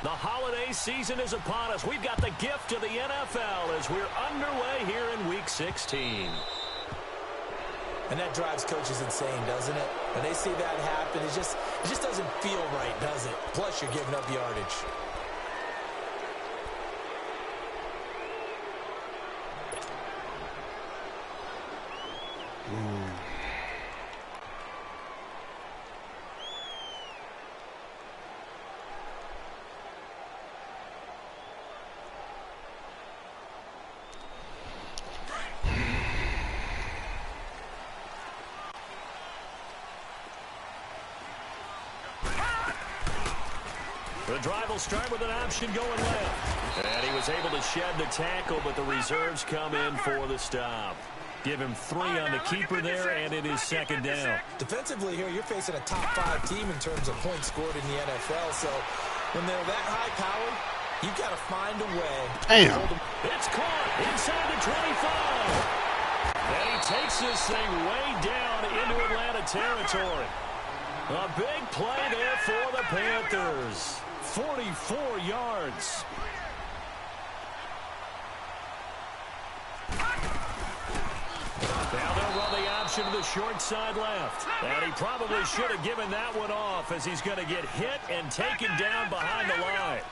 The holiday season is upon us. We've got the gift of the NFL as we're underway here in Week 16. And that drives coaches insane, doesn't it? When they see that happen, it just doesn't feel right, does it? Plus, you're giving up yardage. The drive will start with an option going left. And he was able to shed the tackle, but the reserves come in for the stop. Give him 3 on the keeper there, and it is second down. Defensively here, you're facing a top-5 team in terms of points scored in the NFL. So when they're that high-powered, you've got to find a way. Damn. It's caught inside the 25. And he takes this thing way down into Atlanta territory. A big play there for the Panthers. 44 yards. Now they'll run the option to the short side left. And he probably should have given that one off as he's going to get hit and taken down behind the line.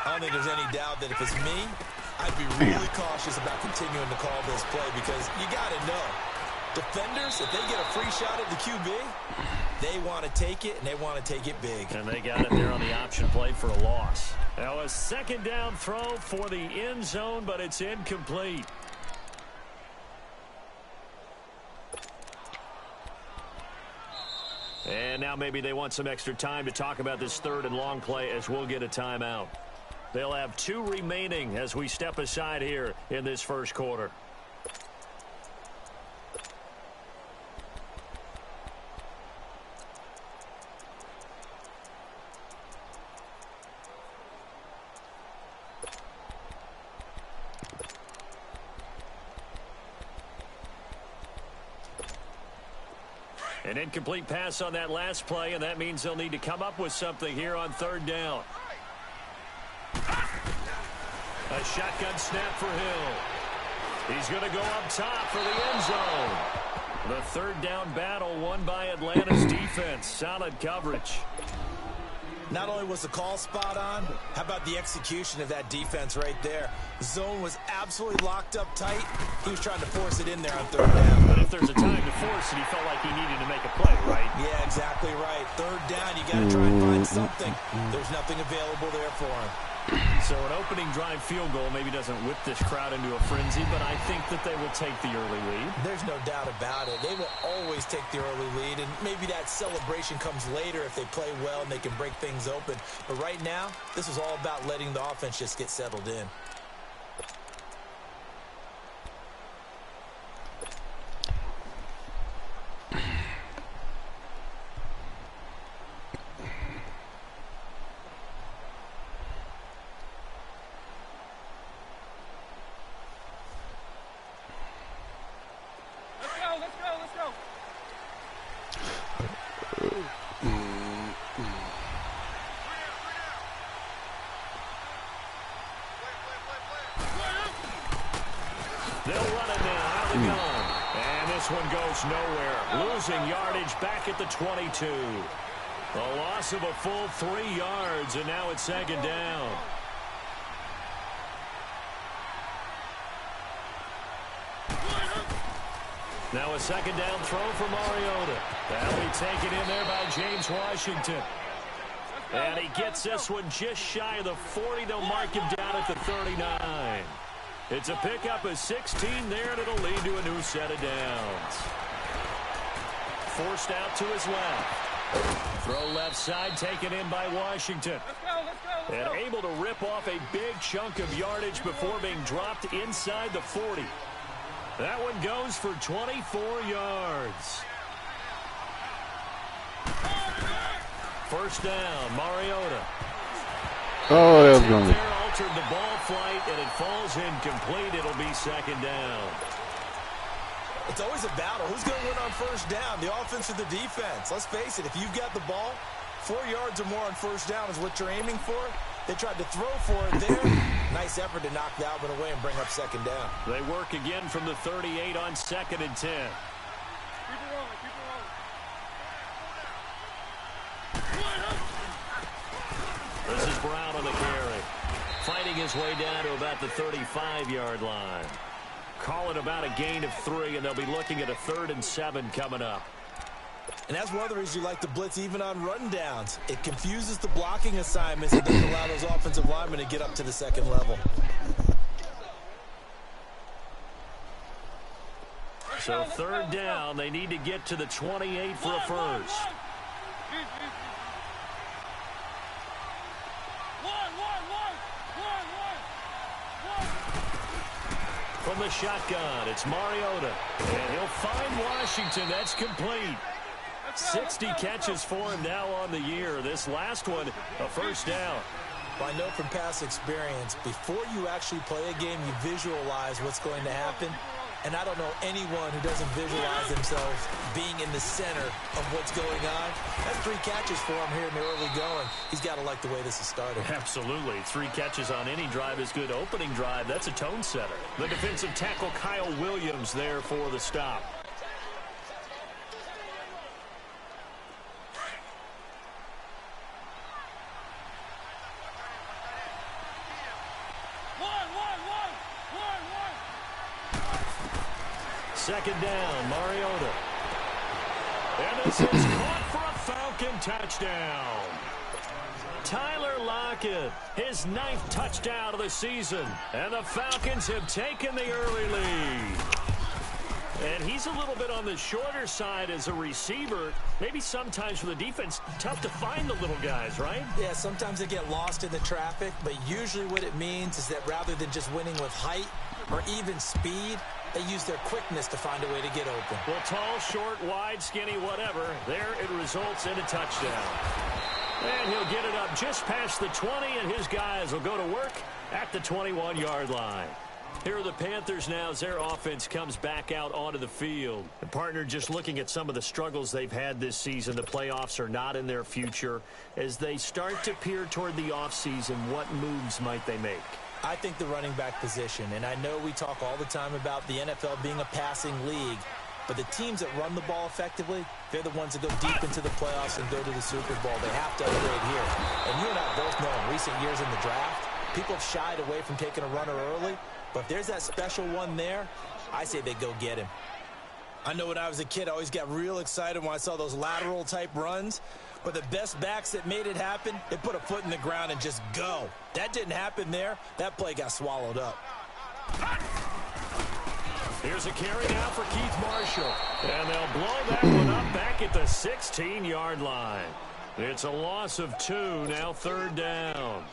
I don't think there's any doubt that if it's me, I'd be really cautious about continuing to call this play because you got to know. Defenders, if they get a free shot at the QB, they want to take it, and they want to take it big. And they got it there on the option play for a loss. Now a second down throw for the end zone, but it's incomplete. And now maybe they want some extra time to talk about this third and long play as we'll get a timeout. They'll have 2 remaining as we step aside here in this first quarter. An incomplete pass on that last play, and that means they'll need to come up with something here on third down. A shotgun snap for Hill. He's going to go up top for the end zone. The third down battle won by Atlanta's defense. Solid coverage. Not only was the call spot on, how about the execution of that defense right there? The zone was absolutely locked up tight. He was trying to force it in there on third down. But if there's a time to force it, he felt like he needed to make a play, right? Yeah, exactly right. Third down, you got to try and find something. There's nothing available there for him. So an opening drive field goal maybe doesn't whip this crowd into a frenzy, but I think that they will take the early lead. There's no doubt about it. They will always take the early lead, and maybe that celebration comes later if they play well and they can break things open. But right now, this is all about letting the offense just get settled in. They'll run it now. Out they go. And this one goes nowhere. Losing yardage back at the 22. A loss of a full 3 yards, and now it's second down. Now a second down throw for Mariota. That'll be taken in there by James Washington. And he gets this one just shy of the 40. They'll mark him down at the 39. It's a pickup of 16 there, and it'll lead to a new set of downs. Forced out to his left. Throw left side taken in by Washington. And able to rip off a big chunk of yardage before being dropped inside the 40. That one goes for 24 yards. First down, Mariota. Oh, that was going to... Altered the ball flight, and it falls incomplete. It'll be second down. It's always a battle. Who's going to win on first down, the offense or the defense? Let's face it, if you've got the ball, 4 yards or more on first down is what you're aiming for. They tried to throw for it there. Nice effort to knock Dalvin away and bring up second down. They work again from the 38 on 2nd and 10. This is Brown on the carry. Fighting his way down to about the 35-yard line. Call it about a gain of 3, and they'll be looking at a 3rd and 7 coming up. And that's one of the reasons you like to blitz even on run downs. It confuses the blocking assignments and doesn't allow those offensive linemen to get up to the second level. So 3rd down, they need to get to the 28 for a first. From the shotgun, it's Mariota. And he'll find Washington. That's complete. 60 catches for him now on the year. This last one, a first down. Well, I know from past experience, before you actually play a game, you visualize what's going to happen. And I don't know anyone who doesn't visualize themselves being in the center of what's going on. That's 3 catches for him here in the early going. He's got to like the way this is started. Absolutely. 3 catches on any drive is good. Opening drive, that's a tone setter. The defensive tackle, Kyle Williams, there for the stop. Second down, Mariota. And this is caught for a Falcon touchdown. Tyler Lockett, his 9th touchdown of the season. And the Falcons have taken the early lead. And he's a little bit on the shorter side as a receiver. Maybe sometimes for the defense, tough to find the little guys, right? Yeah, sometimes they get lost in the traffic, but usually what it means is that rather than just winning with height or even speed, they use their quickness to find a way to get open. Well, tall, short, wide, skinny, whatever. There it results in a touchdown. And he'll get it up just past the 20, and his guys will go to work at the 21-yard line. Here are the Panthers now as their offense comes back out onto the field. The partner, just looking at some of the struggles they've had this season, the playoffs are not in their future. As they start to peer toward the offseason, what moves might they make? I think the running back position, and I know we talk all the time about the NFL being a passing league, but the teams that run the ball effectively, they're the ones that go deep into the playoffs and go to the Super Bowl. They have to upgrade here. And you and I both know in recent years in the draft, people have shied away from taking a runner early, but if there's that special one there, I say they go get him. I know when I was a kid, I always got real excited when I saw those lateral-type runs. But the best backs that made it happen, they put a foot in the ground and just go. That didn't happen there. That play got swallowed up. Here's a carry now for Keith Marshall. And they'll blow that one up back at the 16-yard line. It's a loss of 2, now 3rd down.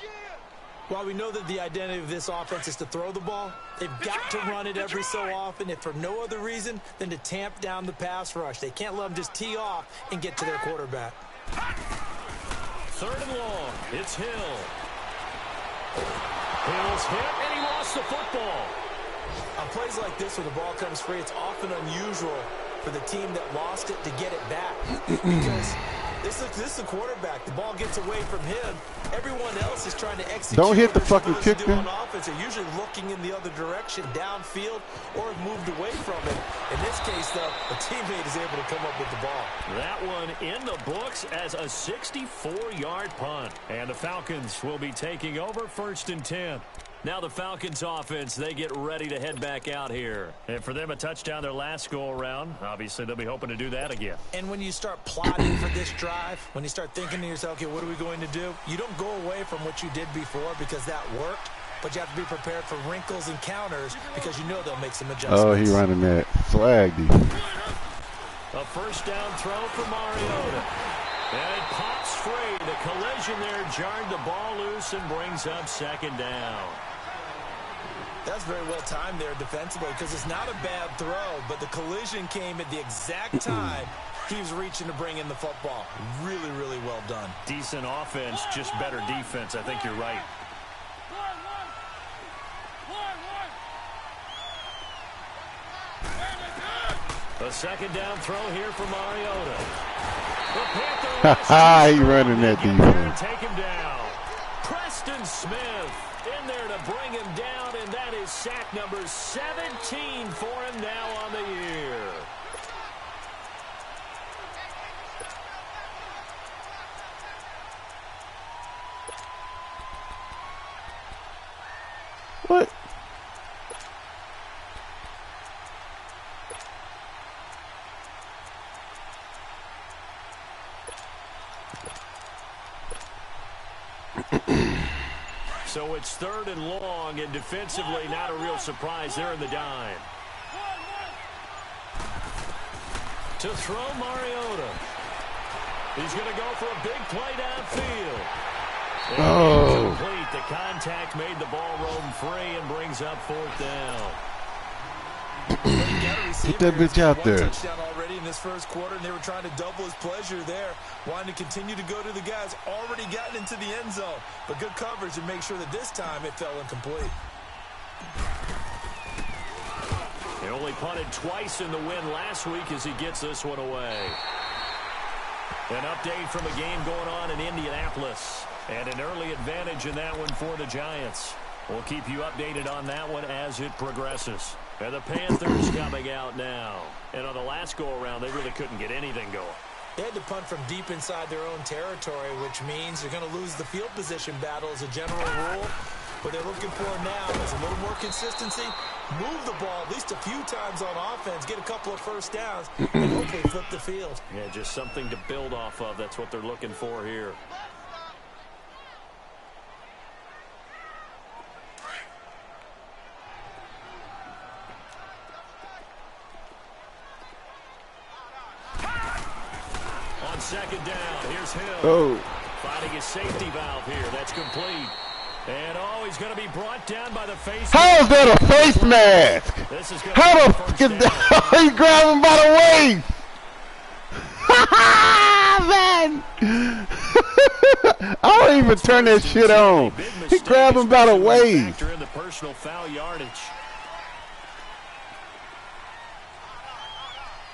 While we know that the identity of this offense is to throw the ball, they've got to run it every so often, if for no other reason than to tamp down the pass rush. They can't let them just tee off and get to their quarterback. 3rd and long. It's Hill. Hill's hit, and he lost the football. On plays like this where the ball comes free, it's often unusual for the team that lost it to get it back. Because this is the quarterback. The ball gets away from him. Everyone else is trying to execute. Don't hit the fucking kick on offense. They're usually looking in the other direction, downfield, or have moved away from it. In this case, though, a teammate is able to come up with the ball. That one in the books as a 64-yard punt. And the Falcons will be taking over 1st and 10. Now the Falcons offense, they get ready to head back out here. And for them, a touchdown their last go-around. Obviously, they'll be hoping to do that again. And when you start plotting for this drive, when you start thinking to yourself, okay, what are we going to do? You don't go away from what you did before because that worked, but you have to be prepared for wrinkles and counters because you know they'll make some adjustments. Oh, he running that flag. A first down throw for Mariota. And it pops free. The collision there jarred the ball loose and brings up 2nd down. That's very well timed there defensively because it's not a bad throw, but the collision came at the exact time he was reaching to bring in the football. Really, really well done. Decent offense, just better defense. I think you're right. A 2nd down throw here for Mariota. The Panthers He running that defense. take him down. Preston Smith in there to bring him down, and that is sack number 17 for him now on the year. What? So it's 3rd and long, and defensively not a real surprise there in the dime. To throw Mariota. He's going to go for a big play downfield. Oh. Complete. The contact made the ball roam free and brings up 4th down. Get that bitch out there. Touchdown already in this first quarter, and they were trying to double his pleasure there, wanting to continue to go to the guys already gotten into the end zone. But good coverage and make sure that this time it fell incomplete. He only punted twice in the win last week as he gets this one away. An update from a game going on in Indianapolis, and an early advantage in that one for the Giants. We'll keep you updated on that one as it progresses. And the Panthers coming out now. And on the last go-around, they really couldn't get anything going. They had to punt from deep inside their own territory, which means they're going to lose the field position battle as a general rule. What they're looking for now is a little more consistency, move the ball at least a few times on offense, get a couple of first downs, and hopefully flip the field. Yeah, just something to build off of. That's what they're looking for here. On 2nd down, here's Hill. Oh. Finding his safety valve here. That's complete. And he's going to be brought down by the face. How is that a face mask? This is How the fuck is that? He grabbed him by the waist. Man. I don't even turn that shit on. He grabbed him by the waist. In the personal foul yardage.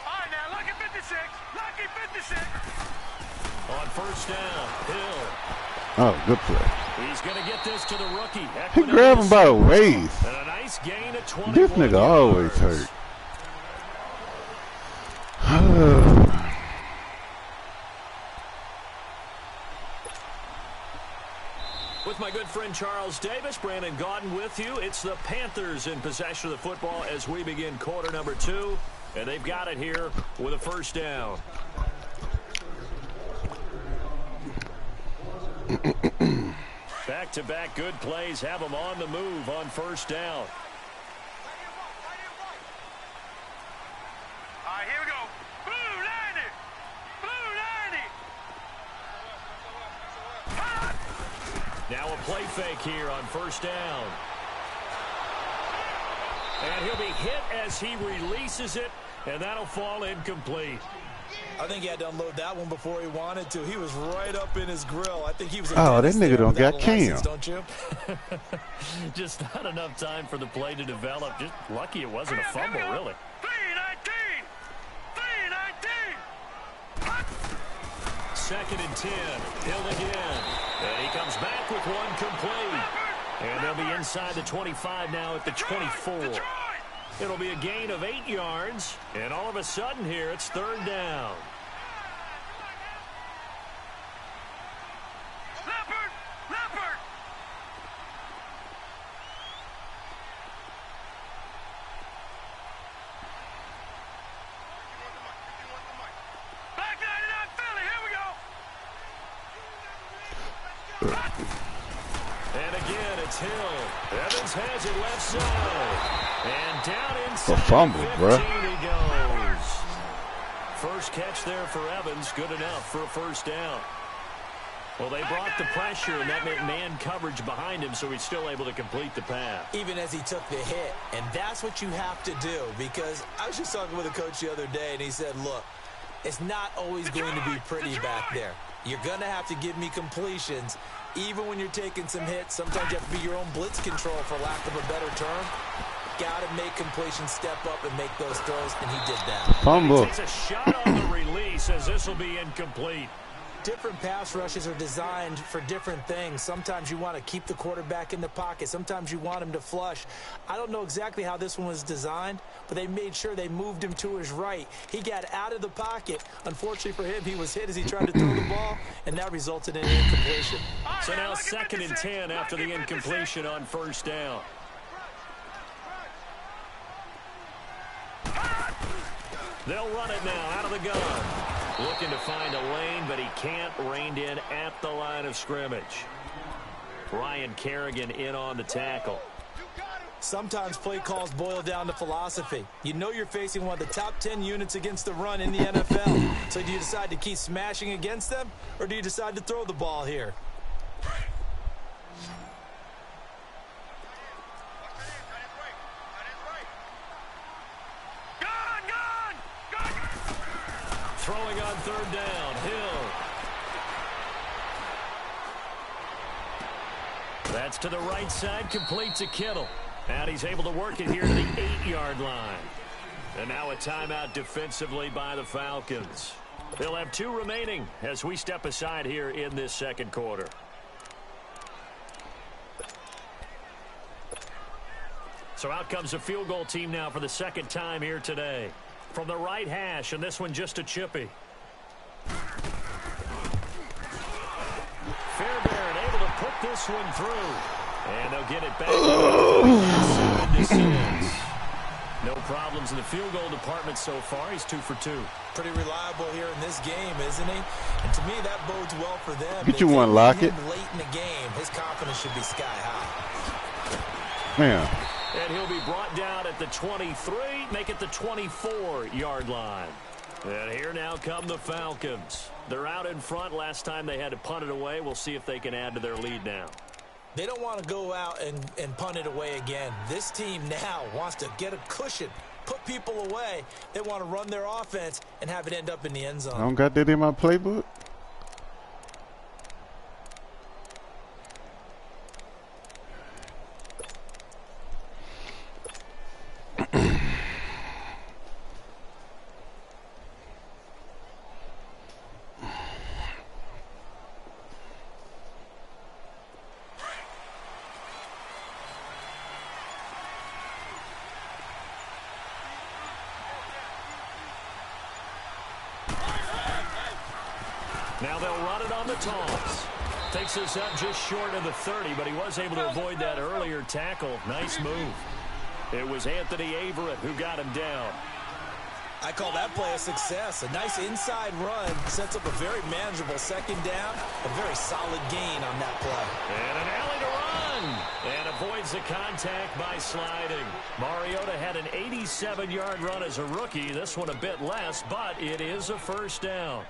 All right, now, lucky 56. Lucky 56. On 1st down, Hill. Oh, good play. He's going to get this to the rookie. He grabbed him by the waist. And a nice gain of 21 This nigga always hurt. With my good friend Charles Davis, Brandon Gaudin with you. It's the Panthers in possession of the football as we begin quarter number 2. And they've got it here with a 1st down. Back-to-back good plays have them on the move on 1st down. All right, here we go. Blue 90. Blue 90. Now a play fake here on 1st down. And he'll be hit as he releases it, and that'll fall incomplete. I think he had to unload that one before he wanted to. He was right up in his grill. I think he was. Oh, that nigga don't got cam. Don't you? Just not enough time for the play to develop. Just lucky it wasn't a fumble, really. 319. 319. 2nd and 10. Hill again. And he comes back with one complete. And they'll be inside the 25 now at the 24. It'll be a gain of 8 yards. And all of a sudden here, it's 3rd down. Leopard. Leopard. Black 99 Philly. Here we go. And again, it's Hill. Evans has it left side. And down inside. A fumble, 15 bro. he goes. First catch there for Evans. Good enough for a 1st down. Well, they brought the pressure, and that meant man coverage behind him, so he's still able to complete the pass. Even as he took the hit. And that's what you have to do, because I was just talking with a coach the other day, and he said, look, it's not always going to be pretty back there. You're going to have to give me completions. Even when you're taking some hits, sometimes you have to be your own blitz control, for lack of a better term. got to make completion step up and make those throws, and he did that. Fumble. He takes a shot on the release as this will be incomplete. Different pass rushes are designed for different things. Sometimes you want to keep the quarterback in the pocket. Sometimes you want him to flush. I don't know exactly how this one was designed, but they made sure they moved him to his right. He got out of the pocket. Unfortunately for him, he was hit as he tried to throw the ball, and that resulted in an incompletion. So now 2nd and 10 after the incompletion on 1st down. They'll run it now out of the gun. Looking to find a lane, but he can't. Reined in at the line of scrimmage. Ryan Kerrigan in on the tackle. Sometimes play calls boil down to philosophy. You know you're facing one of the top 10 units against the run in the NFL. So do you decide to keep smashing against them, or do you decide to throw the ball here? Throwing on 3rd down, Hill. That's to the right side, complete to Kittle. And he's able to work it here to the 8-yard line. And now a timeout defensively by the Falcons. They'll have 2 remaining as we step aside here in this 2nd quarter. So out comes the field goal team now for the 2nd time here today. From the right hash, and this one just a chippy. Fairbairn able to put this one through. And they'll get it back. 7-6. No problems in the field goal department so far. He's 2 for 2. Pretty reliable here in this game, isn't he? And to me, that bodes well for them. Get you one, Lockett. Late in the game, his confidence should be sky high. Man. And he'll be brought down at the 23, make it the 24-yard line. And here now come the Falcons. They're out in front. Last time they had to punt it away. We'll see if they can add to their lead now. They don't want to go out and punt it away again. This team now wants to get a cushion, put people away. They want to run their offense and have it end up in the end zone. I don't got that in my playbook. Now they'll run it on the toss. Takes this up just short of the 30, but he was able to avoid that earlier tackle. Nice move. It was Anthony Averett who got him down. I call that play a success. A nice inside run sets up a very manageable 2nd down. A very solid gain on that play. And an alley to run. And avoids the contact by sliding. Mariota had an 87-yard run as a rookie. This one a bit less, but it is a 1st down.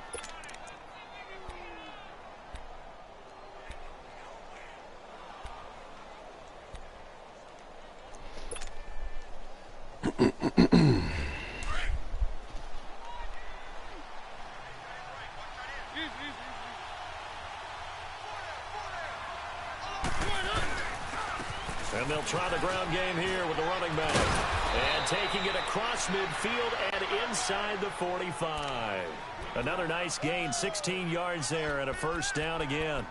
And they'll try the ground game here with the running back. And taking it across midfield and inside the 45. Another nice gain, 16 yards there and a 1st down again.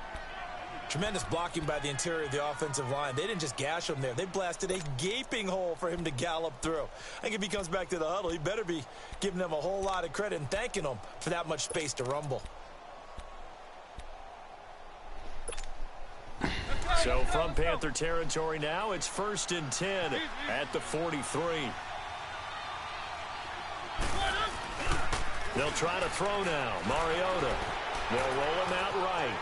Tremendous blocking by the interior of the offensive line. They didn't just gash him there. They blasted a gaping hole for him to gallop through. I think if he comes back to the huddle, he better be giving them a whole lot of credit and thanking them for that much space to rumble. So from Panther territory now, it's 1st and 10 at the 43. They'll try to throw now. Mariota. They'll roll him out right.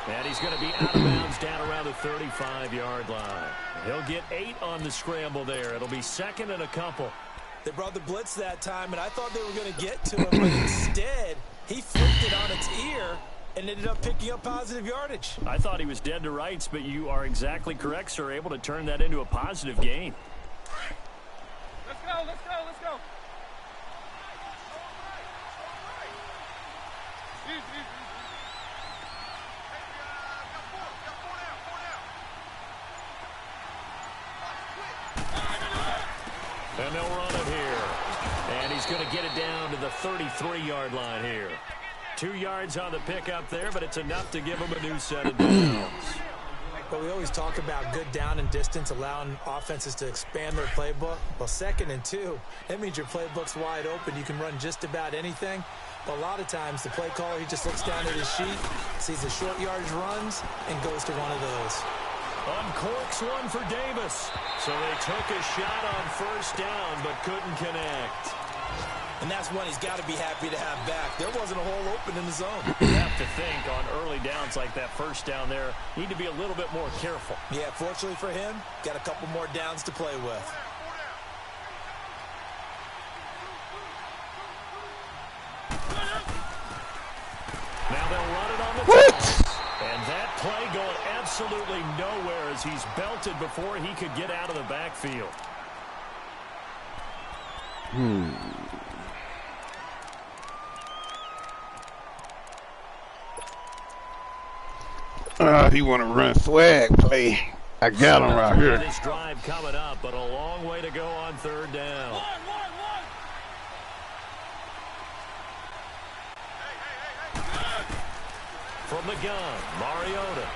And he's going to be out of bounds down around the 35-yard line. He'll get 8 on the scramble there. It'll be 2nd and a couple. They brought the blitz that time, and I thought they were going to get to him, but instead, he flipped it on its ear and ended up picking up positive yardage. I thought he was dead to rights, but you are exactly correct, sir. Able to turn that into a positive gain. Let's go, let's go, let's go. And they'll run it here. And he's going to get it down to the 33-yard line here. 2 yards on the pickup there, but it's enough to give him a new set of downs. But we always talk about good down and distance, allowing offenses to expand their playbook. Well, 2nd and 2, that means your playbook's wide open. You can run just about anything. But a lot of times, the play caller, he just looks down at his sheet, sees the short yardage runs, and goes to one of those. Uncorks one for Davis. So they took a shot on first down, but couldn't connect. And that's one he's got to be happy to have back. There wasn't a hole open in the zone. You have to think on early downs like that first down there, need to be a little bit more careful. Yeah, fortunately for him, got a couple more downs to play with. Now they'll run it on the pass. And that play going absolutely nowhere as he's belted before he could get out of the backfield. He want to run swag play. I got him right here. This drive coming up, but a long way to go on third down. From the gun, Mariota.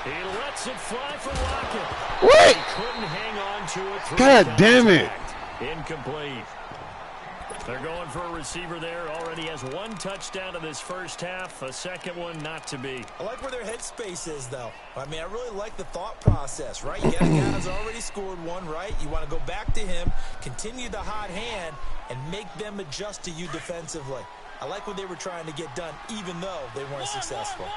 He lets it fly for Lockett. What? He couldn't hang on to it. God damn it. Incomplete. They're going for a receiver there. Already has 1 touchdown in this first half. A second one not to be. I like where their headspace is, though. I mean, I really like the thought process, right? You got a guy who's already scored one, right? You want to go back to him, continue the hot hand, and make them adjust to you defensively. I like what they were trying to get done, even though they weren't successful.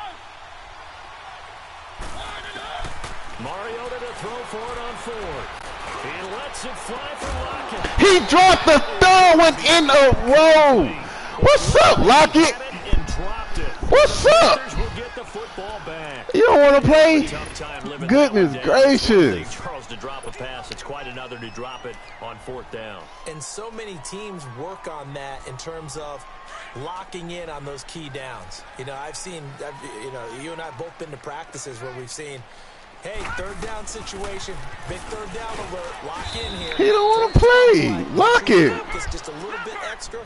Mariota to throw for it on 4. He lets it fly for Lockett. He dropped the third one in a row. What's up, Lockett? What's up? You don't want to play? Goodness gracious. Charles to drop a pass. It's quite another to drop it on 4th down. And so many teams work on that in terms of locking in on those key downs. You know, you and I have both been to practices where we've seen, hey, 3rd down situation, big 3rd down alert, lock in here. He don't want to play. Lock it. Just a little bit extra.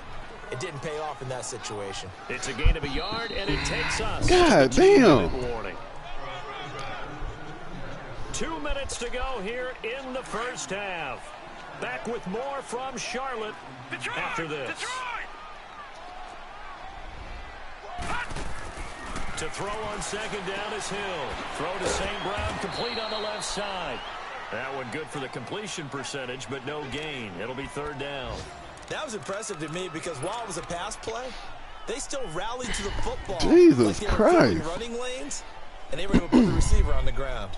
It didn't pay off in that situation. It's a gain of a yard, and it takes us. God damn. 2 minutes to go here in the first half. Back with more from Charlotte after this. To throw on 2nd down is Hill. Throw to St. Brown, complete on the left side. That one good for the completion percentage, but no gain. It'll be 3rd down. That was impressive to me because while it was a pass play, they still rallied to the football. Jesus like they Christ. were running lanes, and they were able to put the receiver on the ground.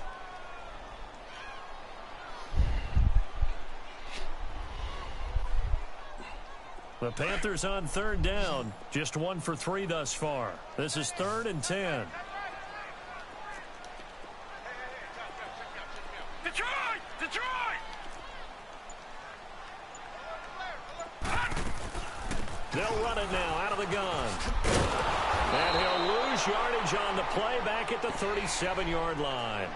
The Panthers on 3rd down. Just 1 for 3 thus far. This is 3rd and 10. Detroit! They'll run it now out of the gun. And he'll lose yardage on the play back at the 37-yard line.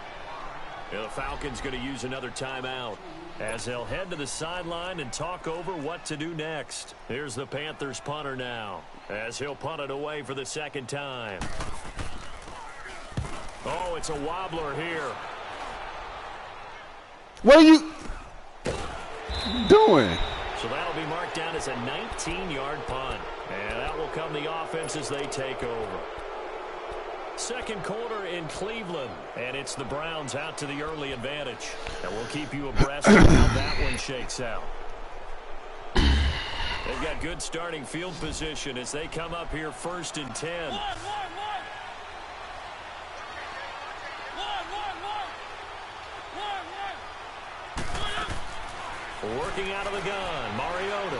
The Falcons going to use another timeout as they'll head to the sideline and talk over what to do next. Here's the Panthers punter now as he'll punt it away for the 2nd time. Oh, it's a wobbler here. What are you doing? So that'll be marked down as a 19-yard punt. And that will come the offense as they take over. 2nd quarter in Cleveland, and it's the Browns out to the early advantage. And we'll keep you abreast of how that one shakes out. They've got good starting field position as they come up here 1st and 10. Working out of the gun, Mariota.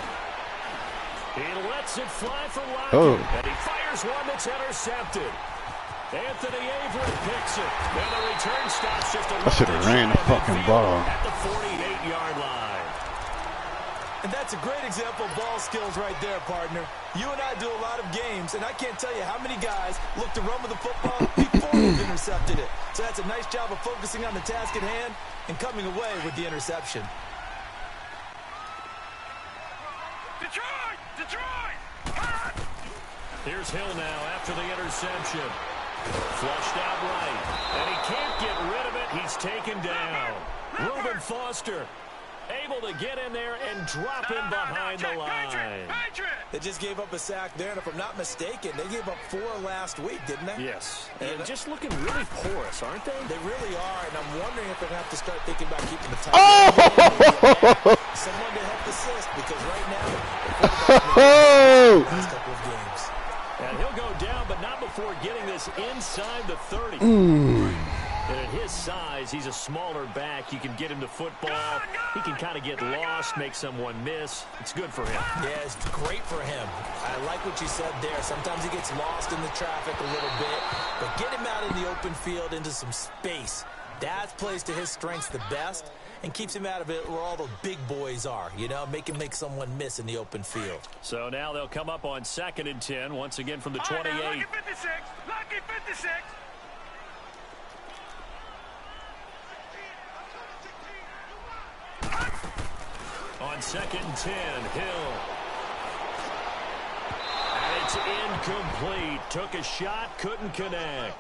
He lets it fly for Lockett, and he fires one that's intercepted. Anthony Averett picks it, and the return stops just a little bit. I should have ran the fucking ball. At the 48-yard line. And that's a great example of ball skills right there, partner. You and I do a lot of games, and I can't tell you how many guys look to run with the football before they've intercepted it. So that's a nice job of focusing on the task at hand and coming away with the interception. Here's Hill now after the interception. Flushed out right. And he can't get rid of it. He's taken down. Reuben Foster able to get in there and drop him behind the line. They just gave up a sack there, and if I'm not mistaken, they gave up 4 last week, didn't they? Yes. And just looking really porous, aren't they? They really are, and I'm wondering if they're going to have to start thinking about keeping the tight end. Someone to help assist, because right now, the last couple of games. And he'll go down, but not before getting this inside the 30. And at his size, he's a smaller back. You can get him to football. He can kind of get lost, make someone miss. It's good for him. Yeah, it's great for him. I like what you said there. Sometimes he gets lost in the traffic a little bit, but get him out in the open field into some space. That plays to his strengths the best and keeps him out of it where all the big boys are, you know, make someone miss in the open field. So now they'll come up on 2nd and 10, once again from the 28. Lucky 56. Lucky 56. On 2nd and 10, Hill. And it's incomplete. Took a shot, couldn't connect.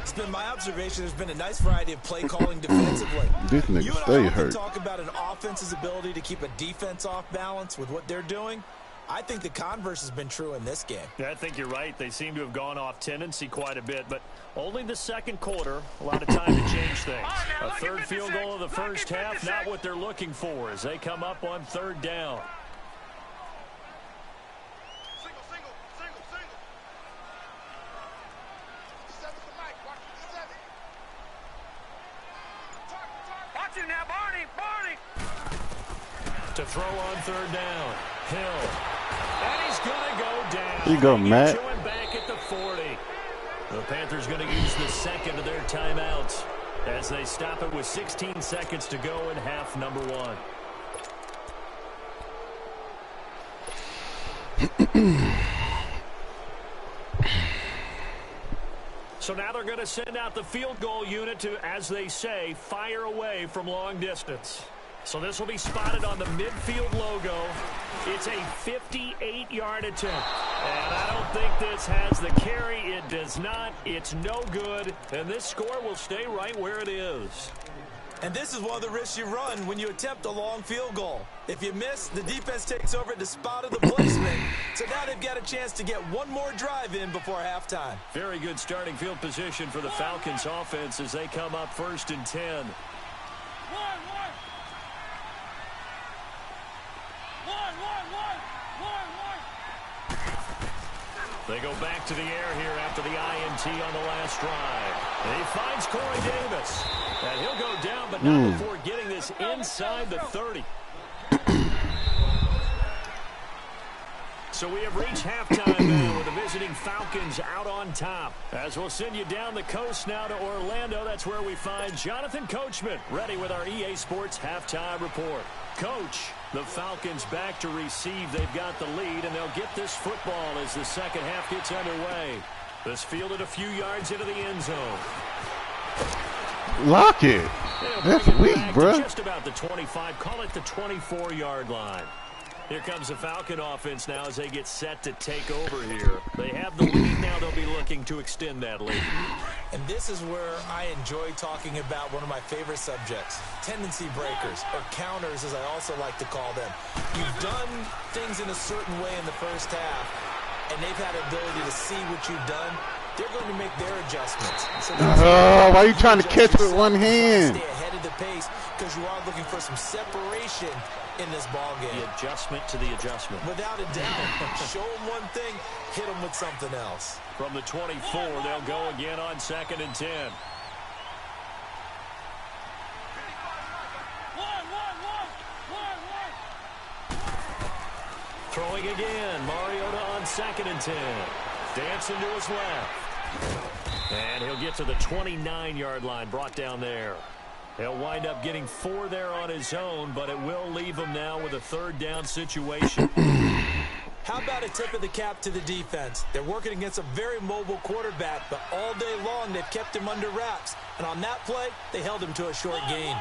It's been my observation there's been a nice variety of play calling defensively. This nigga you and stay I hurt. talk about an offense's ability to keep a defense off balance with what they're doing. I think the converse has been true in this game. Yeah, I think you're right. They seem to have gone off tendency quite a bit, but only the second quarter, a lot of time to change things. A third field goal of the first half, not what they're looking for as they come up on 3rd down. Watch him now, Barney. To throw on 3rd down, Hill. And he's going to go down. Here you go, Matt. Going back at the 40. The Panthers going to use the second of their timeouts as they stop it with 16 seconds to go in half number 1. So now they're going to send out the field goal unit to, as they say, fire away from long distance. So this will be spotted on the midfield logo. It's a 58-yard attempt. And I don't think this has the carry. It does not. It's no good. And this score will stay right where it is. And this is one of the risks you run when you attempt a long field goal. If you miss, the defense takes over at the spot of the placement. So now they've got a chance to get one more drive in before halftime. Very good starting field position for the Falcons offense as they come up 1st and 10. They go back to the air here after the INT on the last drive. And he finds Corey Davis. And he'll go down, but not before getting this inside the 30. So we have reached halftime now with the visiting Falcons out on top. As we'll send you down the coast now to Orlando, that's where we find Jonathan Coachman ready with our EA Sports halftime report. Coach, the Falcons back to receive. They've got the lead, and they'll get this football as the second half gets underway. This fielded a few yards into the end zone. Lock it. That's weak, bro. Just about the 25. Call it the 24-yard line. Here comes the Falcon offense now as they get set to take over here. They have the lead now. They'll be looking to extend that lead. And this is where I enjoy talking about one of my favorite subjects, tendency breakers, or counters as I also like to call them. You've done things in a certain way in the first half, and they've had the ability to see what you've done. They're going to make their adjustments. So why are you trying to catch with one hand? Stay ahead of the pace because you are looking for some separation in this ball game. The adjustment to the adjustment. Without a doubt. Show them one thing, hit them with something else. From the 24, they'll go again on 2nd and 10. Throwing again. Mariota on 2nd and 10. Dancing to his left. And he'll get to the 29-yard line, brought down there. He'll wind up getting 4 there on his own, but it will leave him now with a 3rd down situation. How about a tip of the cap to the defense? They're working against a very mobile quarterback, but all day long they've kept him under wraps. And on that play, they held him to a short gain.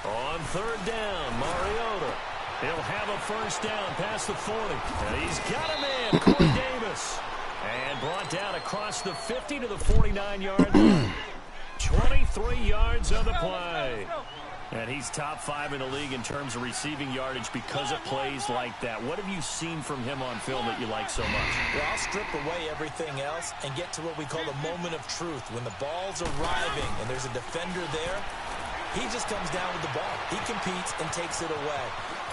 On 3rd down, Mariota. He'll have a first down past the 40. And he's got a man, Corey Davis. And brought down across the 50 to the 49-yard line. 23 yards on the play. And he's top 5 in the league in terms of receiving yardage because of plays like that. What have you seen from him on film that you like so much? Well, I'll strip away everything else and get to what we call the moment of truth. When the ball's arriving and there's a defender there, he just comes down with the ball. He competes and takes it away.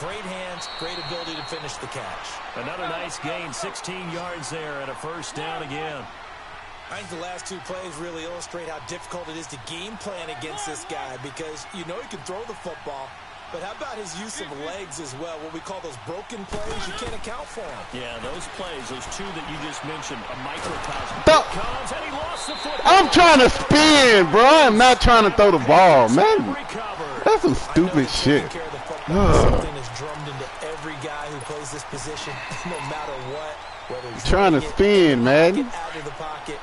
Great hands, great ability to finish the catch. Another nice gain, 16 yards there and a first down again. I think the last 2 plays really illustrate how difficult it is to game plan against this guy because you know he can throw the football, but how about his use of legs as well? What we call those broken plays, you can't account for them. Yeah, those plays, those 2 that you just mentioned, a microcosm. Comes and he lost the football. I'm trying to spin, bro. I'm not trying to throw the ball, man. That's some stupid shit. Something is drummed into every guy who plays this position, no matter what. Whether he's trying to spin, man. Get out of the pocket.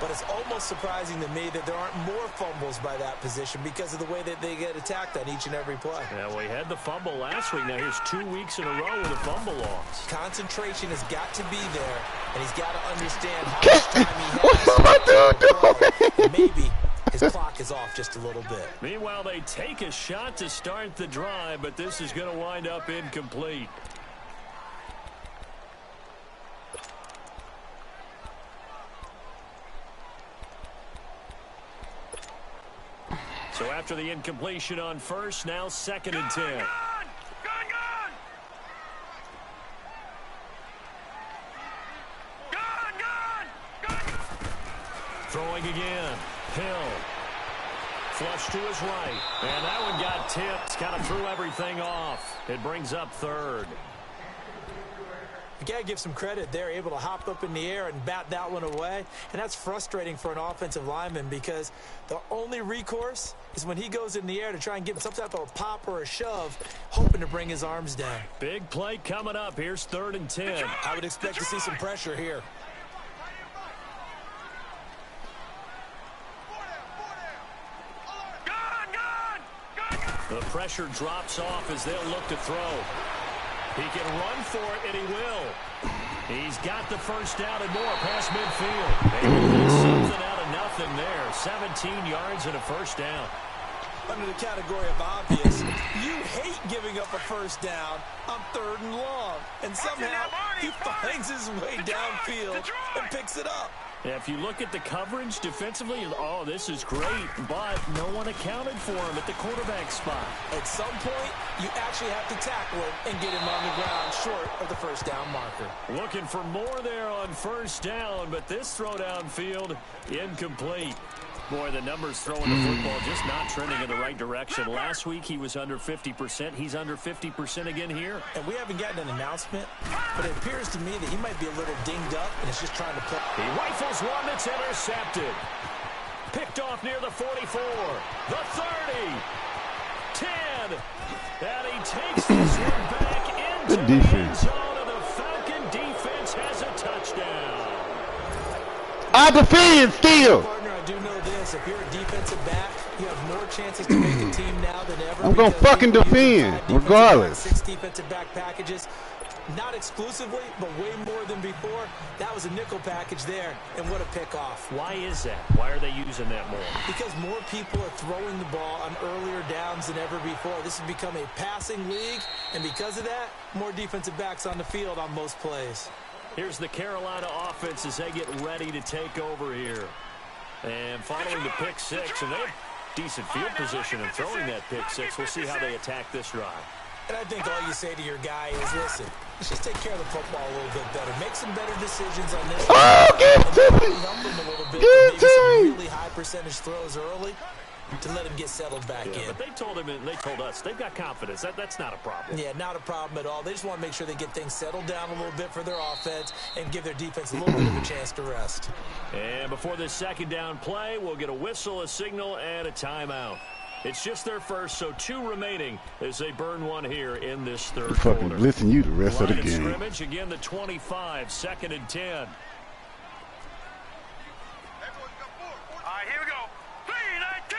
But it's almost surprising to me that there aren't more fumbles by that position because of the way that they get attacked on each and every play. Yeah, we had the fumble last week. Now here's 2 weeks in a row with a fumble loss. Concentration has got to be there, and he's got to understand how much time he has. What's my dude doing? Maybe his clock is off just a little bit. Meanwhile, they take a shot to start the drive, but this is going to wind up incomplete. So after the incompletion on first, now 2nd and 10. Gone! Throwing again. Hill. Flush to his right. And that one got tipped. Kind of threw everything off. It brings up 3rd. You got to give some credit. They're able to hop up in the air and bat that one away. And that's frustrating for an offensive lineman because the only recourse is when he goes in the air to try and give some type of a pop or a shove, hoping to bring his arms down. Big play coming up. Here's 3rd and 10. I would expect to see some pressure here. The pressure drops off as they'll look to throw. He can run for it, and he will. He's got the first down and more past midfield. Maybe something out of nothing there. 17 yards and a first down. Under the category of obvious, you hate giving up a first down on 3rd and long. And somehow he finds his way downfield and picks it up. Yeah, if you look at the coverage defensively, oh, this is great, but no one accounted for him at the quarterback spot. At some point, you actually have to tackle him and get him on the ground short of the first down marker. Looking for more there on first down, but this throw downfield, incomplete. Boy, the numbers throwing the football just not trending in the right direction. Last week, he was under 50%. He's under 50% again here. And we haven't gotten an announcement, but it appears to me that he might be a little dinged up and is just trying to put. He rifles one that's intercepted. Picked off near the 44, the 30, 10, and he takes this one back into the end zone, and the Falcon defense has a touchdown. I defend still. If you're a defensive back, you have more chances to make a team now than ever. I'm going to fucking defend, regardless. 6 defensive back packages. Not exclusively, but way more than before. That was a nickel package there, and what a pickoff. Why is that? Why are they using that more? Because more people are throwing the ball on earlier downs than ever before. This has become a passing league, and because of that, more defensive backs on the field on most plays. Here's the Carolina offense as they get ready to take over here. And following the pick six, and they have decent field position in throwing that pick six. We'll see how they attack this drive. And I think all you say to your guy is, listen, let's just take care of the football a little bit better. Make some better decisions on this. Oh, give it to me. Help him a little bit. Give it Maybe to some me. really high percentage throws early to let him get settled back in. But they told him, and they told us, they've got confidence. That's not a problem. Yeah, not a problem at all. They just want to make sure they get things settled down a little bit for their offense and give their defense a little bit of a chance to rest. And before this second down play, we'll get a whistle, a signal, and a timeout. It's just their first, so 2 remaining as they burn one here in this third quarter. Fucking listen you the rest of the Line of game. scrimmage, again, the 25, 2nd and 10. All right, here we go. 3-19.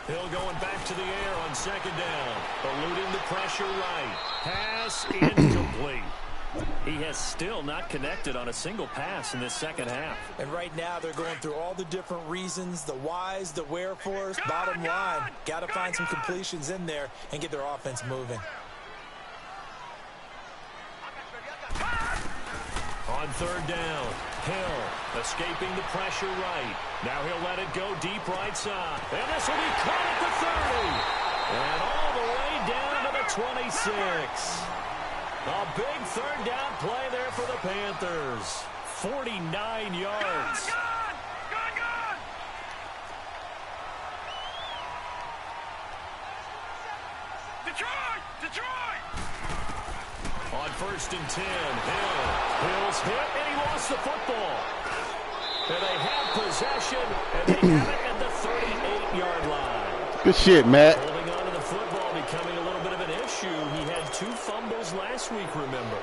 3-19. Hill going back to the air on second down. Eluding the pressure right. Pass incomplete. He has still not connected on a single pass in this second half. And right now they're going through all the different reasons, the whys, the wherefores. Bottom line, got to find some completions in there and get their offense moving. On third down, Hill escaping the pressure right. Now he'll let it go deep right side. And this will be caught at the 30. And all the way down to the 26. A big third down play there for the Panthers. 49 yards. Gun! Detroit! On first and 10, Hill's hit, and he lost the football. And they have possession, and they have it at the 38-yard line. Good shit, Matt. Holding on to the football becoming a little bit of an issue. He had 2 fumbles last week, remember.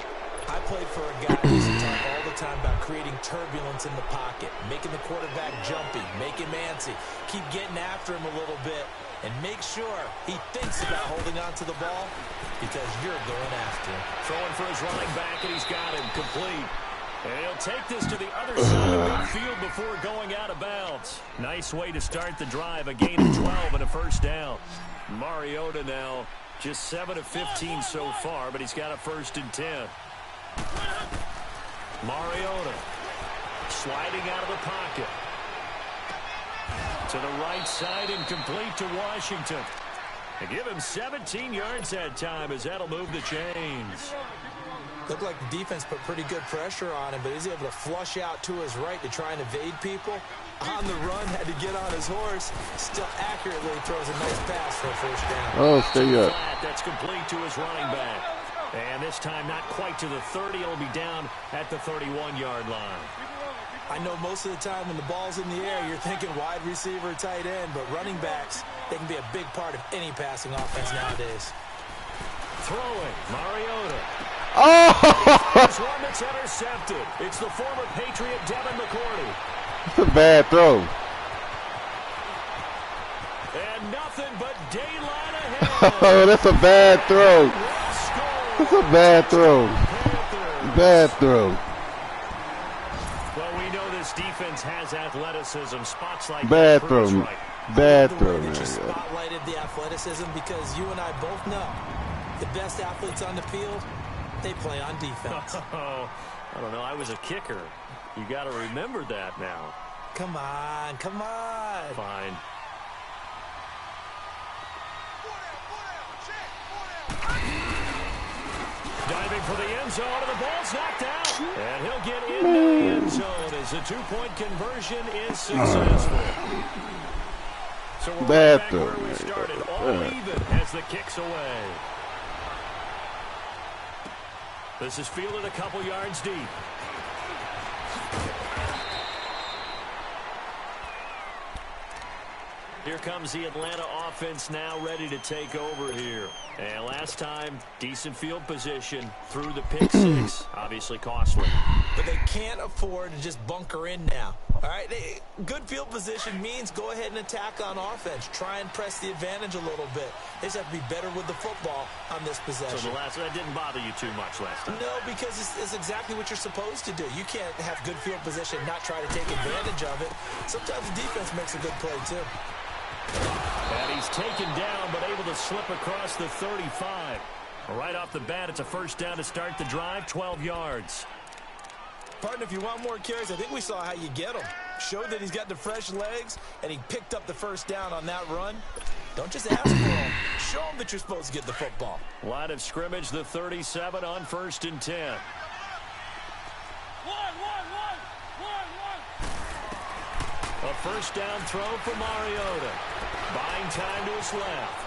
I played for a guy who used to talk all the time about creating turbulence in the pocket, making the quarterback jumpy, make him antsy, keep getting after him a little bit, and make sure he thinks about holding on to the ball because you're going after him. Throwing for his running back, and he's got him complete. And he'll take this to the other side of midfield before going out of bounds. Nice way to start the drive. A gain of 12 and a first down. Mariota now just 7 of 15 so far, but he's got a first and 10. Mariota sliding out of the pocket. To the right side and complete to Washington. They give him 17 yards that time as that'll move the chains. Looked like the defense put pretty good pressure on him, but he's able to flush out to his right to try and evade people. On the run, had to get on his horse. Still accurately throws a nice pass for a first down. Oh, stay up. That's complete to his running back. And this time not quite to the 30. It'll be down at the 31-yard line. I know most of the time when the ball's in the air, you're thinking wide receiver, tight end, but running backs, they can be a big part of any passing offense nowadays. Throwing, Mariota. Oh! First one that's intercepted. It's the former Patriot Devin McCourty. It's a bad throw. And nothing but daylight ahead. Oh, that's a bad throw. That's a bad throw. Bad throw. Well, we know this defense has athleticism. Spots like bad that. Throw. Right. Bad throw, man. man. Just spotlighted the athleticism because you and I both know the best athletes on the field, they play on defense. Oh, I don't know. I was a kicker. You got to remember that now. Come on, come on. Fine. Diving for the end zone, and the ball's knocked out. And he'll get into the end zone as the 2-point conversion is successful. So we're bad back throw, where we started, all even as the kick's away. This is fielded a couple yards deep. Here comes the Atlanta offense now ready to take over here. And last time, decent field position through the pick six. Obviously costly. But they can't afford to just bunker in now. All right, good field position means go ahead and attack on offense. Try and press the advantage a little bit. They just have to be better with the football on this possession. So that didn't bother you too much last time? No, because it's exactly what you're supposed to do. You can't have good field position and not try to take advantage of it. Sometimes the defense makes a good play, too. And he's taken down, but able to slip across the 35. Right off the bat, it's a first down to start the drive, 12 yards. Partner, if you want more carries, I think we saw how you get him. Showed that he's got the fresh legs, and he picked up the first down on that run. Don't just ask for him. Show him that you're supposed to get the football. Line of scrimmage, the 37 on first and 10. A first down throw for Mariota. Buying time to his left.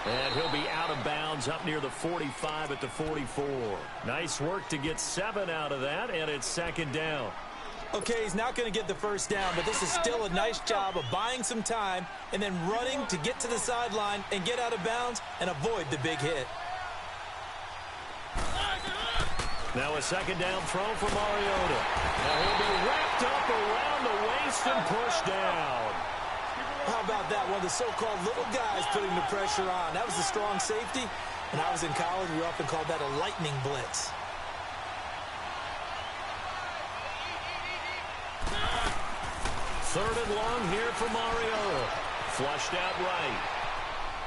And he'll be out of bounds up near the 45 at the 44. Nice work to get 7 out of that, and it's second down. Okay, he's not going to get the first down, but this is still a nice job of buying some time and then running to get to the sideline and get out of bounds and avoid the big hit. Now a second down throw for Mariota. Now he'll be wrapped up around the waist and pushed down. How about that? One of the so-called little guys putting the pressure on. That was the strong safety. When I was in college, we often called that a lightning blitz. Third and long here for Mariota. Flushed out right.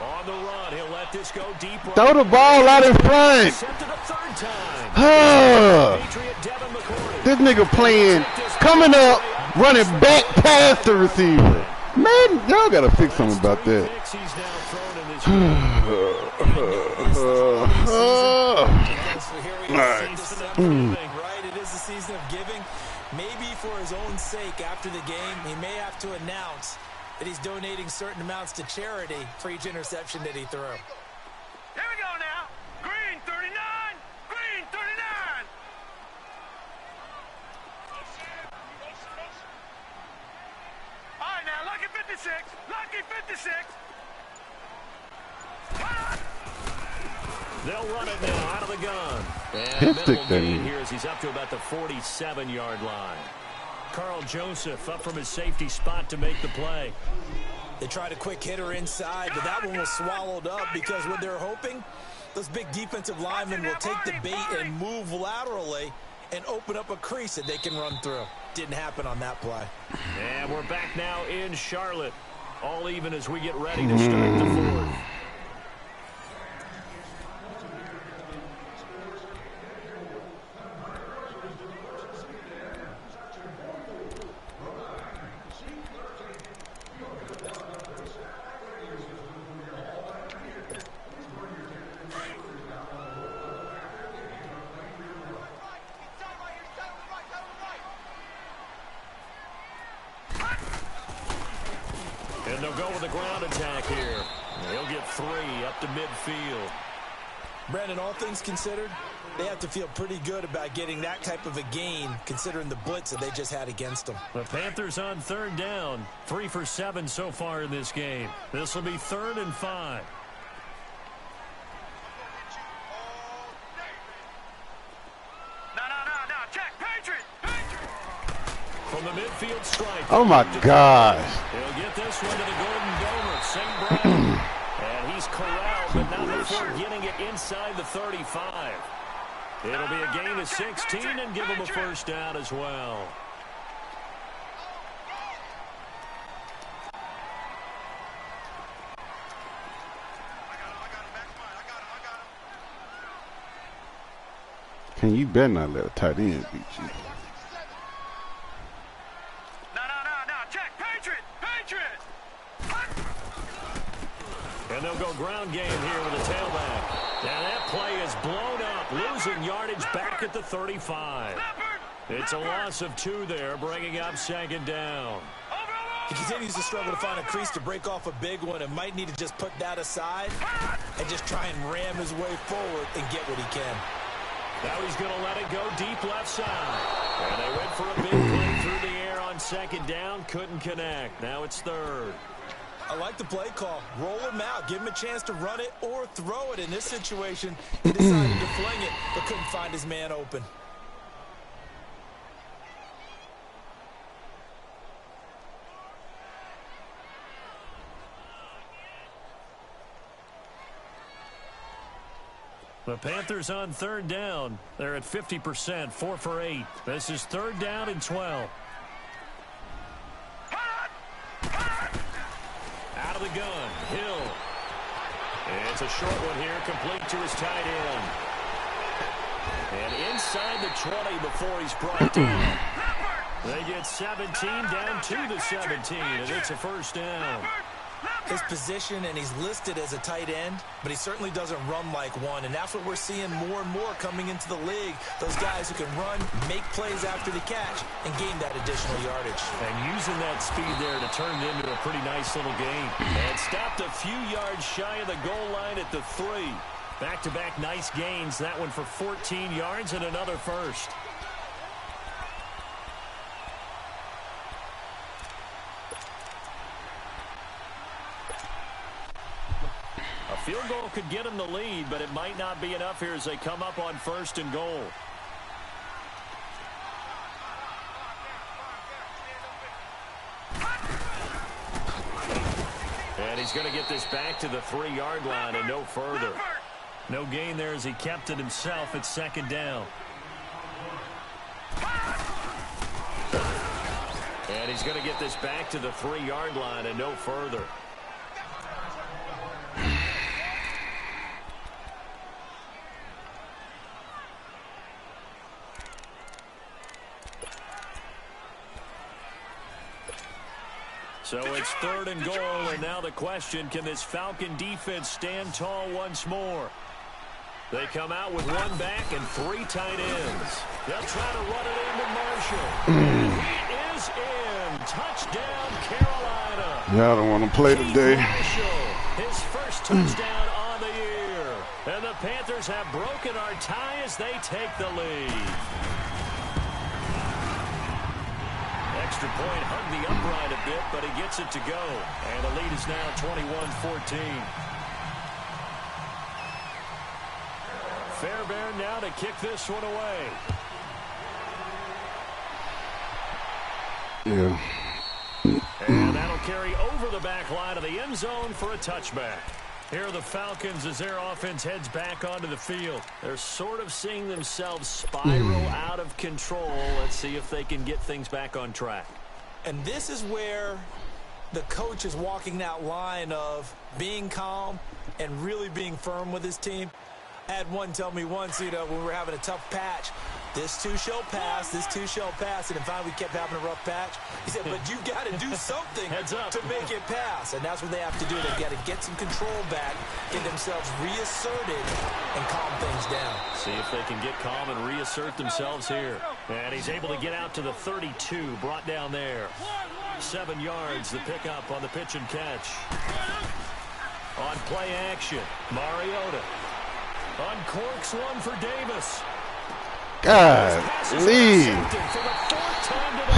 On the run, he'll let this go deep right. Throw the ball out in front. Attempted a third time. Patriot Devin McCourty. This nigga playing, coming up, running back past the receiver. Man, y'all gotta fix something about that. Right, it is the season of giving. Maybe for his own sake, after the game, he may have to announce that he's donating certain amounts to charity for each interception that he threw. Here we go now. Green 39. Green 39. All right, now, Lucky 56. Lucky 56. They'll run it now out of the gun. Hit And stick minimal that gain in. here as he's up to about the 47-yard line. Carl Joseph up from his safety spot to make the play. They tried a quick hitter inside, but that one was swallowed up because what they're hoping, those big defensive linemen will take the bait and move laterally and open up a crease that they can run through. Didn't happen on that play. And we're back now in Charlotte. All even as we get ready to start the fourth. And they'll go with a ground attack here. He'll get 3 up to midfield. Brandon, all things considered, they have to feel pretty good about getting that type of a gain considering the blitz that they just had against them. The Panthers on third down. 3 for 7 so far in this game. This will be 3rd and 5. No. Check. Patriot. From the midfield strike. Oh my gosh. He'll get this one to the Golden Domer. St. Brown. And he's corralled, but not before getting it inside the 35. It'll be a gain of 16 and give him a first down as well. Can you better not let a tight end beat you? No. Check. Patriot. And they'll go ground game here with a tailback. Now that play is blown up, losing yardage back at the 35. It's a loss of 2 there, bringing up 2nd down. He continues to struggle to find a crease to break off a big one and might need to just put that aside and just try and ram his way forward and get what he can. Now he's going to let it go deep left side. And they went for a big play through the air on 2nd down. Couldn't connect. Now it's 3rd. I like the play call. Roll him out. Give him a chance to run it or throw it. In this situation, he decided to fling it, but couldn't find his man open. The Panthers on 3rd down. They're at 50%, 4 for 8. This is 3rd down and 12. Out of the gun, Hill. It's a short one here, complete to his tight end. And inside the 20 before he's brought down. They get 17 down to the 17, and it's a first down. His position, and he's listed as a tight end, but he certainly doesn't run like one, and that's what we're seeing more and more coming into the league. Those guys who can run, make plays after the catch, and gain that additional yardage. And using that speed there to turn it into a pretty nice little game. And stopped a few yards shy of the goal line at the 3. Back-to-back nice gains. That one for 14 yards and another first. A field goal could get them the lead, but it might not be enough here as they come up on 1st and goal. And he's going to get this back to the 3-yard line and no further. No gain there as he kept it himself at second down. And he's going to get this back to the 3-yard line and no further. So it's 3rd and goal, and now the question, can this Falcon defense stand tall once more? They come out with 1 back and 3 tight ends. They'll try to run it into Marshall. He is in. Touchdown, Carolina. Y'all don't want to play today. Marshall, his first touchdown on the year. And the Panthers have broken our tie as they take the lead. Extra point hugged the upright a bit, but he gets it to go. And the lead is now 21-14. Fairbairn now to kick this one away. Yeah. And that'll carry over the back line of the end zone for a touchback. Here are the Falcons as their offense heads back onto the field. They're sort of seeing themselves spiral out of control. Let's see if they can get things back on track. And this is where the coach is walking that line of being calm and really being firm with his team. I had one tell me once, when we were having a tough patch, this too shall pass, this too shall pass, and then finally we kept having a rough patch. He said, but you've got to do something to make it pass, and that's what they have to do. They've got to get some control back, get themselves reasserted, and calm things down. See if they can get calm and reassert themselves here. And he's able to get out to the 32, brought down there. 7 yards, the pickup on the pitch and catch. On play action, Mariota. Uncorks one for Davis. God, leave.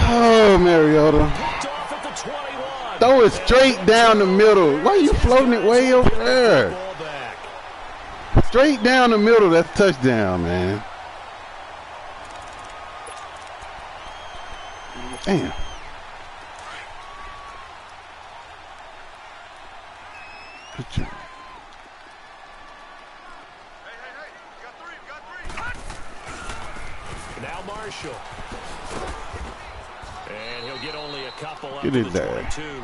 Oh, Mariota. Throw it straight down the middle. Why are you floating it way over there? Straight down the middle. That's touchdown, man. Damn. Good job. Now Marshall. And he'll get only a couple up Get to it the there. 22.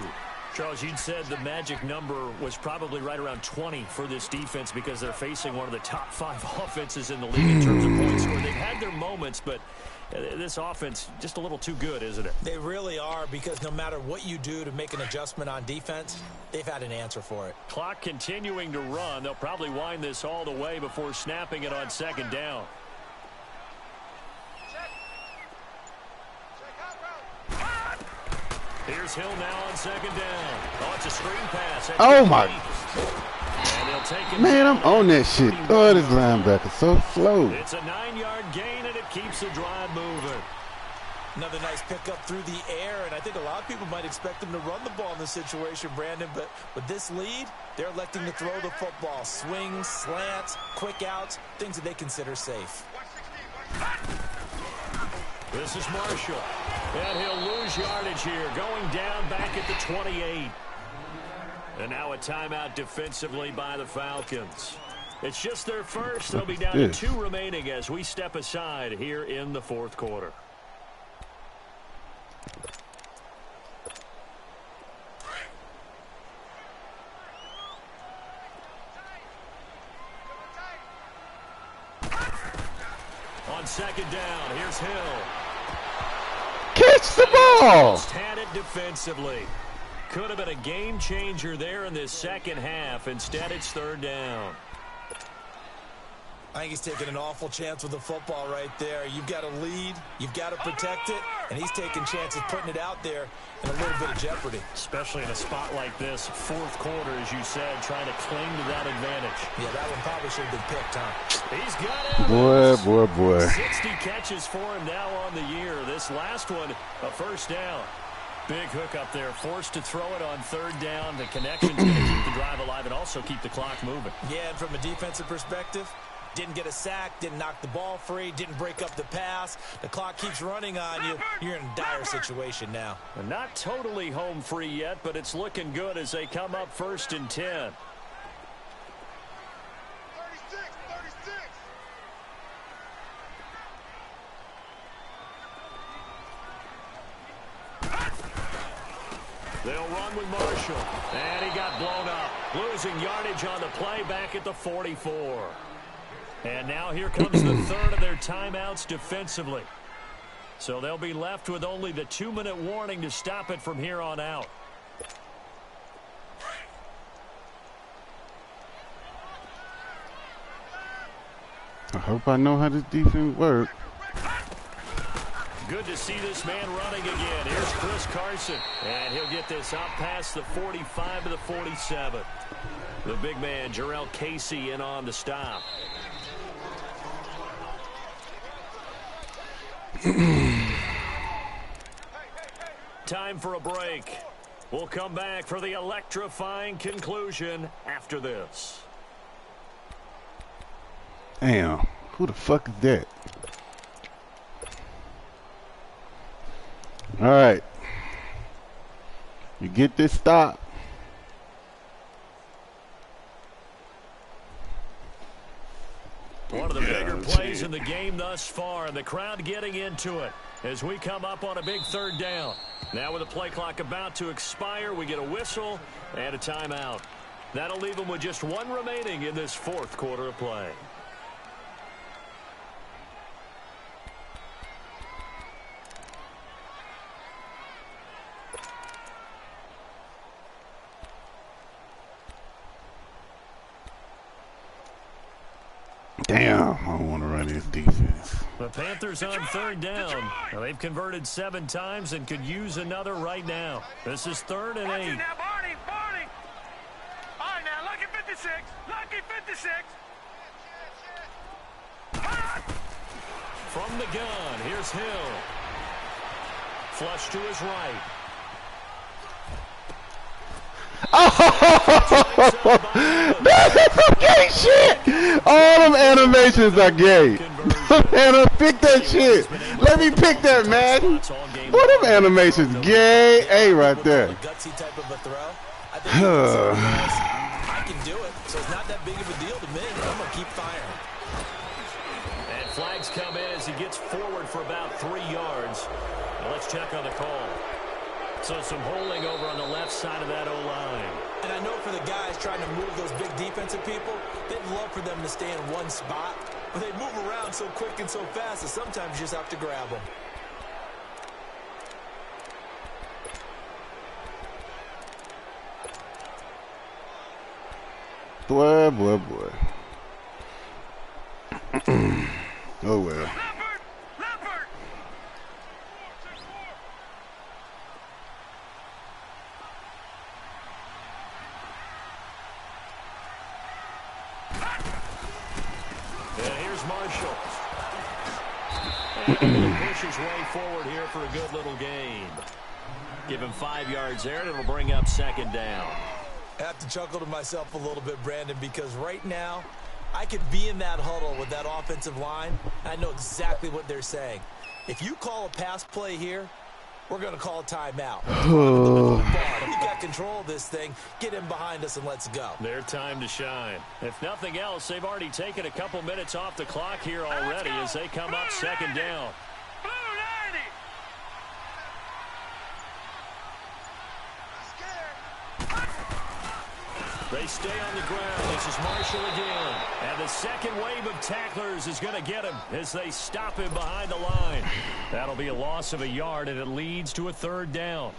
Charles, you'd said the magic number was probably right around 20 for this defense because they're facing one of the top 5 offenses in the league in terms of points scored. They've had their moments, but this offense just a little too good, isn't it? They really are, because no matter what you do to make an adjustment on defense, they've had an answer for it. Clock continuing to run. They'll probably wind this all the way before snapping it on second down. Here's Hill now on second down. Oh, it's a screen pass. Oh, my. And they'll take him Man, I'm down on at that shit. Oh, this linebacker so slow. It's a 9-yard gain, and it keeps the drive moving. Another nice pickup through the air, and I think a lot of people might expect them to run the ball in this situation, Brandon, but with this lead, they're electing to throw the football. Swings, slants, quick outs, things that they consider safe. This is Marshall. And he'll lose yardage here, going down back at the 28. And now a timeout defensively by the Falcons. It's just their first. They'll be down to 2 remaining as we step aside here in the fourth quarter. On second down, here's Hill. Catch the ball. Just had it defensively. Could have been a game changer there in this second half. Instead, it's third down. I think he's taking an awful chance with the football right there. You've got to lead, you've got to protect it, and he's taking chances putting it out there in a little bit of jeopardy. Especially in a spot like this, fourth quarter, as you said, trying to cling to that advantage. Yeah, that one probably should have been picked, huh? He's got it. Boy. 60 catches for him now on the year. This last one, a first down. Big hook up there, forced to throw it on third down. The connection's going to keep the drive alive and also keep the clock moving. Yeah, and from a defensive perspective, Didn't get a sack, didn't knock the ball free, didn't break up the pass. The clock keeps running on you. You're in a dire situation now. Not totally home free yet, but it's looking good as they come up 1st and 10. They'll run with Marshall. And he got blown up. Losing yardage on the play back at the 44. And now here comes the third of their timeouts defensively. So they'll be left with only the 2-minute warning to stop it from here on out. I hope I know how this defense works. Good to see this man running again. Here's Chris Carson. And he'll get this out past the 45 to the 47. The big man, Jarrell Casey, in on the stop. Time for a break. We'll come back for the electrifying conclusion after this. Damn, who the fuck is that? All right, you get this stop. One of the bigger plays in the game thus far, and the crowd getting into it as we come up on a big 3rd down. Now with the play clock about to expire, we get a whistle and a timeout. That'll leave them with just 1 remaining in this 4th quarter of play. Damn, I don't want to run this defense. The Panthers on 3rd down. Now, they've converted 7 times and could use another right now. This is 3rd and 8. Now, Barney. All right, now, lucky 56. Lucky 56. From the gun, here's Hill. Flush to his right. That's some gay shit. All them animations are gay. And pick that shit. Let me pick that, man. What them animations gay? Hey, right there. Gutsy type of a throw. I think I can do it, so it's not that big of a deal to me. I'm gonna keep firing. And flags come in as he gets forward for about 3 yards. Now let's check on the call. So some holding over on the left side of that O-line. And I know for the guys trying to move those big defensive people, they'd love for them to stay in one spot. But they move around so quick and so fast that sometimes you just have to grab them. Boy. Oh, well. Leopard. And here's Marshall. And he'll push his way forward here for a good little gain. Give him 5 yards there, and it'll bring up 2nd down. I have to chuckle to myself a little bit, Brandon, because right now I could be in that huddle with that offensive line. I know exactly what they're saying. If you call a pass play here, we're going to call a timeout. You got control of this thing. Get in behind us and let's go. Their time to shine. If nothing else, they've already taken a couple minutes off the clock here already as they come up 2nd down. Blue 90. They stay on the ground. This is Marshall again. And the second wave of tacklers is going to get him as they stop him behind the line. That'll be a loss of a yard, and it leads to a 3rd down.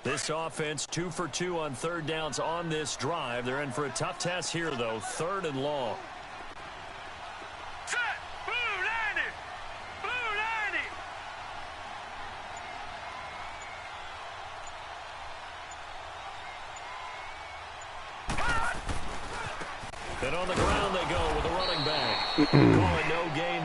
This offense 2 for 2 on 3rd downs on this drive. They're in for a tough test here, though. 3rd and long. Set. Blue 90. Blue 90. And on the ground they go with a running back. Calling no gain